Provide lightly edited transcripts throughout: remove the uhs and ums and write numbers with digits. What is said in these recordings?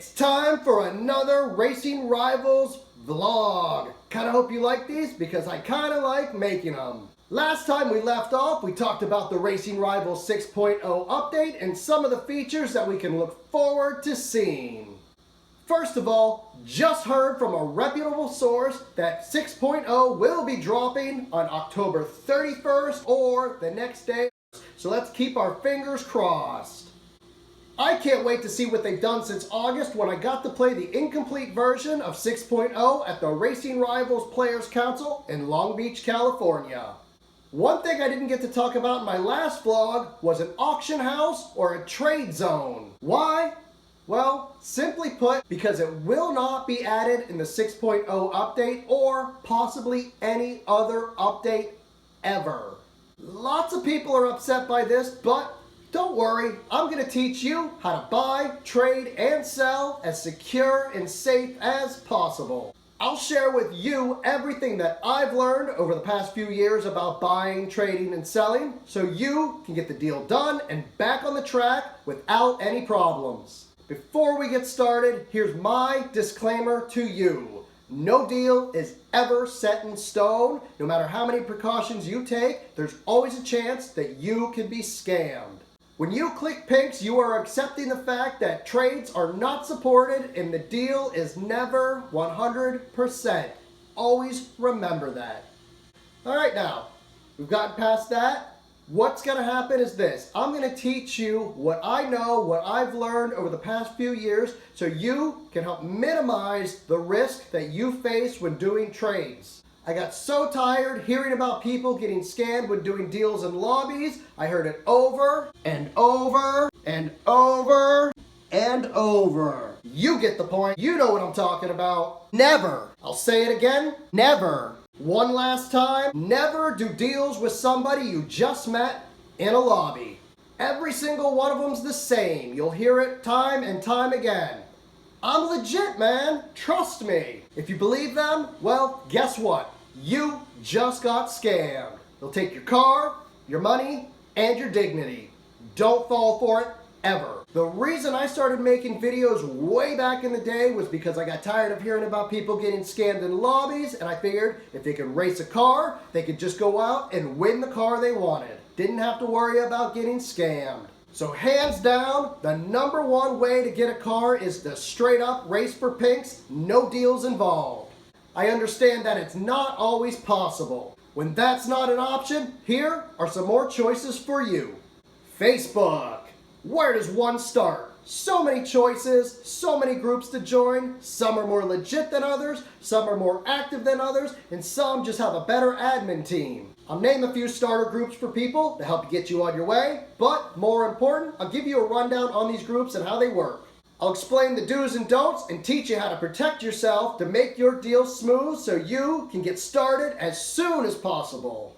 It's time for another Racing Rivals vlog. Kinda hope you like these because I kinda like making them. Last time we left off, we talked about the Racing Rivals 6.0 update and some of the features that we can look forward to seeing. First of all, just heard from a reputable source that 6.0 will be dropping on October 31st or the next day. So let's keep our fingers crossed. I can't wait to see what they've done since August when I got to play the incomplete version of 6.0 at the Racing Rivals Players Council in Long Beach, California. One thing I didn't get to talk about in my last vlog was an auction house or a trade zone. Why? Well, simply put, because it will not be added in the 6.0 update or possibly any other update ever. Lots of people are upset by this, but don't worry, I'm going to teach you how to buy, trade, and sell as secure and safe as possible. I'll share with you everything that I've learned over the past few years about buying, trading, and selling so you can get the deal done and back on the track without any problems. Before we get started, here's my disclaimer to you. No deal is ever set in stone. No matter how many precautions you take, there's always a chance that you can be scammed. When you click Pinks, you are accepting the fact that trades are not supported and the deal is never 100%. Always remember that. All right, now, we've gotten past that. What's going to happen is this. I'm going to teach you what I know, what I've learned over the past few years, so you can help minimize the risk that you face when doing trades. I got so tired hearing about people getting scammed when doing deals in lobbies. I heard it over and over and over and over. You get the point. You know what I'm talking about. Never. I'll say it again. Never. One last time. Never do deals with somebody you just met in a lobby. Every single one of them's the same. You'll hear it time and time again. I'm legit, man. Trust me. If you believe them, well, guess what? You just got scammed. They'll take your car, your money, and your dignity. Don't fall for it, ever. The reason I started making videos way back in the day was because I got tired of hearing about people getting scammed in lobbies, and I figured if they could race a car, they could just go out and win the car they wanted. Didn't have to worry about getting scammed. So hands down, the number one way to get a car is to straight up race for pinks, no deals involved. I understand that it's not always possible. When that's not an option, here are some more choices for you. Facebook. Where does one start? So many choices, so many groups to join. Some are more legit than others, some are more active than others, and some just have a better admin team. I'll name a few starter groups for people to help get you on your way, but more important, I'll give you a rundown on these groups and how they work. I'll explain the do's and don'ts and teach you how to protect yourself to make your deal smooth so you can get started as soon as possible.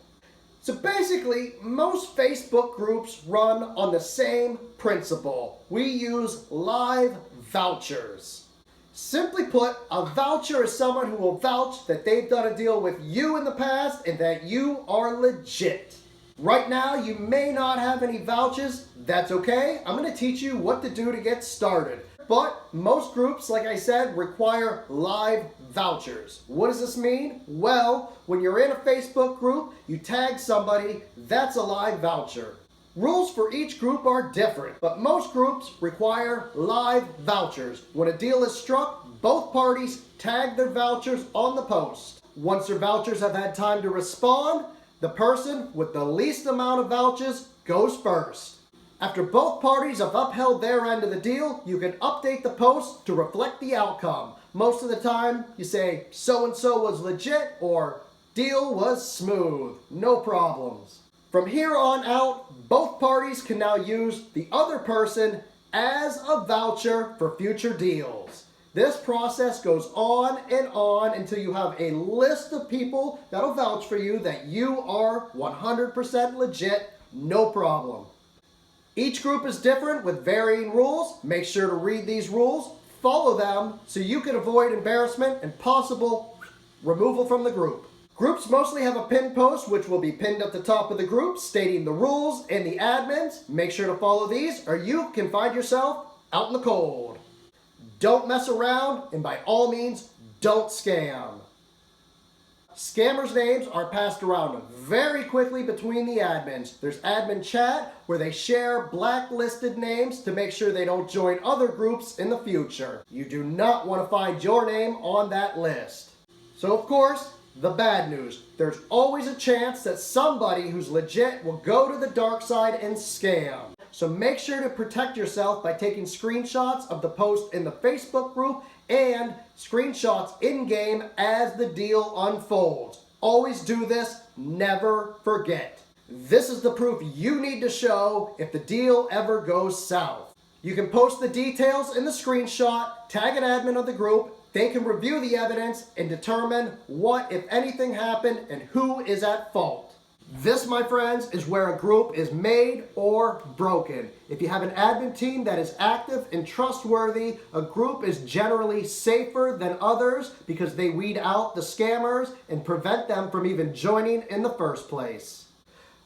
So basically, most Facebook groups run on the same principle. We use live vouchers. Simply put, a voucher is someone who will vouch that they've done a deal with you in the past and that you are legit. Right now, you may not have any vouchers. That's okay. I'm going to teach you what to do to get started. But most groups, like I said, require live vouchers. What does this mean? Well, when you're in a Facebook group, you tag somebody, that's a live voucher. Rules for each group are different, but most groups require live vouchers. When a deal is struck, both parties tag their vouchers on the post. Once their vouchers have had time to respond, the person with the least amount of vouchers goes first. After both parties have upheld their end of the deal, you can update the post to reflect the outcome. Most of the time, you say, so-and-so was legit, or deal was smooth, no problems. From here on out, both parties can now use the other person as a voucher for future deals. This process goes on and on until you have a list of people that'll vouch for you that you are 100% legit, no problem. Each group is different with varying rules. Make sure to read these rules, follow them, so you can avoid embarrassment and possible removal from the group. Groups mostly have a pinned post which will be pinned at the top of the group stating the rules and the admins. Make sure to follow these or you can find yourself out in the cold. Don't mess around, and by all means, don't scam. Scammers' names are passed around very quickly between the admins. There's admin chat where they share blacklisted names to make sure they don't join other groups in the future. You do not want to find your name on that list. So of course, the bad news. There's always a chance that somebody who's legit will go to the dark side and scam. So make sure to protect yourself by taking screenshots of the post in the Facebook group and screenshots in-game as the deal unfolds. Always do this, never forget. This is the proof you need to show if the deal ever goes south. You can post the details in the screenshot, tag an admin of the group, they can review the evidence and determine what, if anything, happened and who is at fault. This, my friends, is where a group is made or broken. If you have an admin team that is active and trustworthy, a group is generally safer than others because they weed out the scammers and prevent them from even joining in the first place.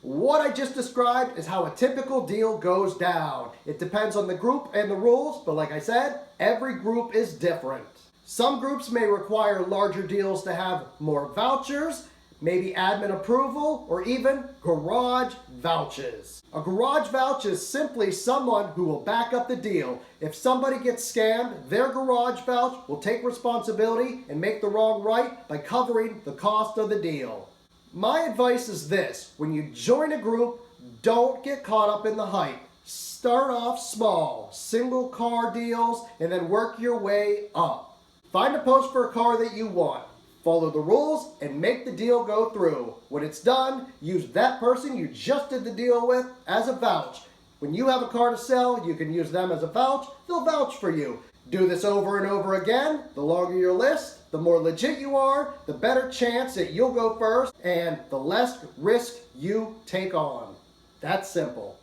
What I just described is how a typical deal goes down. It depends on the group and the rules, but like I said, every group is different. Some groups may require larger deals to have more vouchers, maybe admin approval, or even garage vouchers. A garage vouch is simply someone who will back up the deal. If somebody gets scammed, their garage vouch will take responsibility and make the wrong right by covering the cost of the deal. My advice is this: when you join a group, don't get caught up in the hype. Start off small, single car deals, and then work your way up. Find a post for a car that you want. Follow the rules and make the deal go through. When it's done, use that person you just did the deal with as a vouch. When you have a car to sell, you can use them as a vouch. They'll vouch for you. Do this over and over again. The longer your list, the more legit you are, the better chance that you'll go first, and the less risk you take on. That's simple.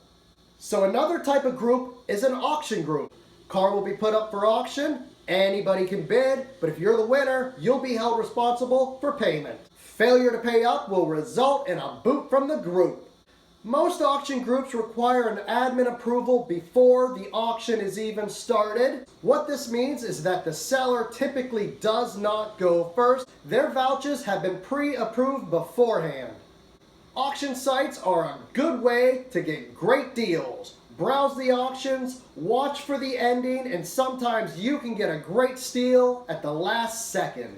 So another type of group is an auction group. Car will be put up for auction. Anybody can bid, but if you're the winner, you'll be held responsible for payment. Failure to pay up will result in a boot from the group. Most auction groups require an admin approval before the auction is even started. What this means is that the seller typically does not go first. Their vouchers have been pre-approved beforehand. Auction sites are a good way to get great deals. Browse the auctions, watch for the ending, and sometimes you can get a great steal at the last second.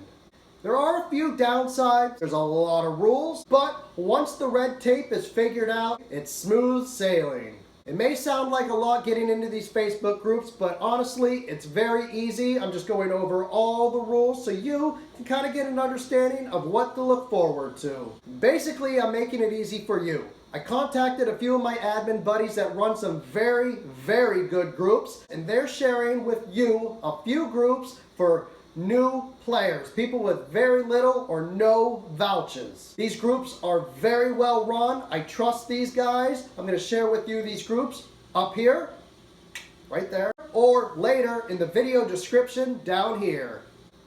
There are a few downsides, there's a lot of rules, but once the red tape is figured out, it's smooth sailing. It may sound like a lot getting into these Facebook groups, but honestly, it's very easy. I'm just going over all the rules so you can kind of get an understanding of what to look forward to. Basically, I'm making it easy for you. I contacted a few of my admin buddies that run some very, very good groups, and they're sharing with you a few groups for new players, people with very little or no vouchers. These groups are very well run. I trust these guys. I'm going to share with you these groups up here, right there, or later in the video description down here.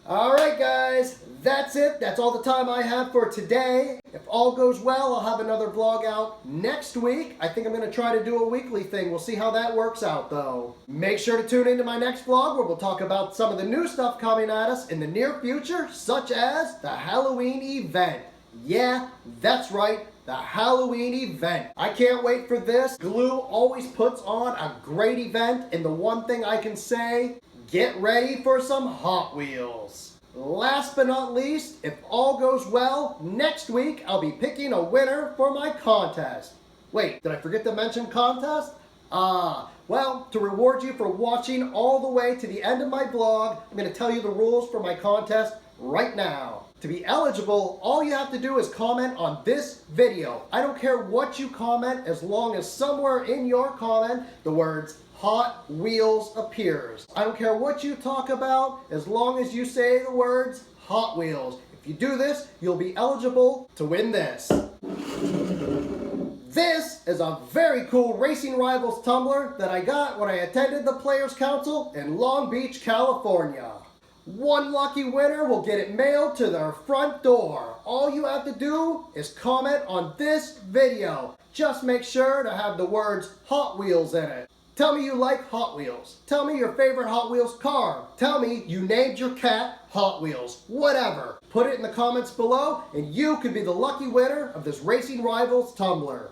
Alright guys, that's it. That's all the time I have for today. If all goes well, I'll have another vlog out next week. I think I'm going to try to do a weekly thing. We'll see how that works out though. Make sure to tune into my next vlog where we'll talk about some of the new stuff coming at us in the near future, such as the Halloween event. Yeah, that's right. The Halloween event. I can't wait for this. Glue always puts on a great event, and the one thing I can say, get ready for some Hot Wheels. Last but not least, if all goes well, next week I'll be picking a winner for my contest. Wait, did I forget to mention contest? Well, to reward you for watching all the way to the end of my vlog, I'm going to tell you the rules for my contest right now. To be eligible, all you have to do is comment on this video. I don't care what you comment, as long as somewhere in your comment the words Hot Wheels appears. I don't care what you talk about, as long as you say the words Hot Wheels. If you do this, you'll be eligible to win this. This is a very cool Racing Rivals tumbler that I got when I attended the Players Council in Long Beach, California. One lucky winner will get it mailed to their front door. All you have to do is comment on this video. Just make sure to have the words Hot Wheels in it. Tell me you like Hot Wheels. Tell me your favorite Hot Wheels car. Tell me you named your cat Hot Wheels. Whatever. Put it in the comments below and you could be the lucky winner of this Racing Rivals tumbler.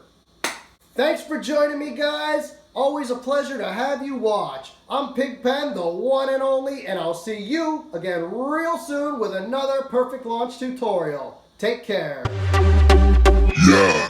Thanks for joining me, guys. Always a pleasure to have you watch. I'm Pigpen, the one and only, and I'll see you again real soon with another perfect launch tutorial. Take care. Yeah.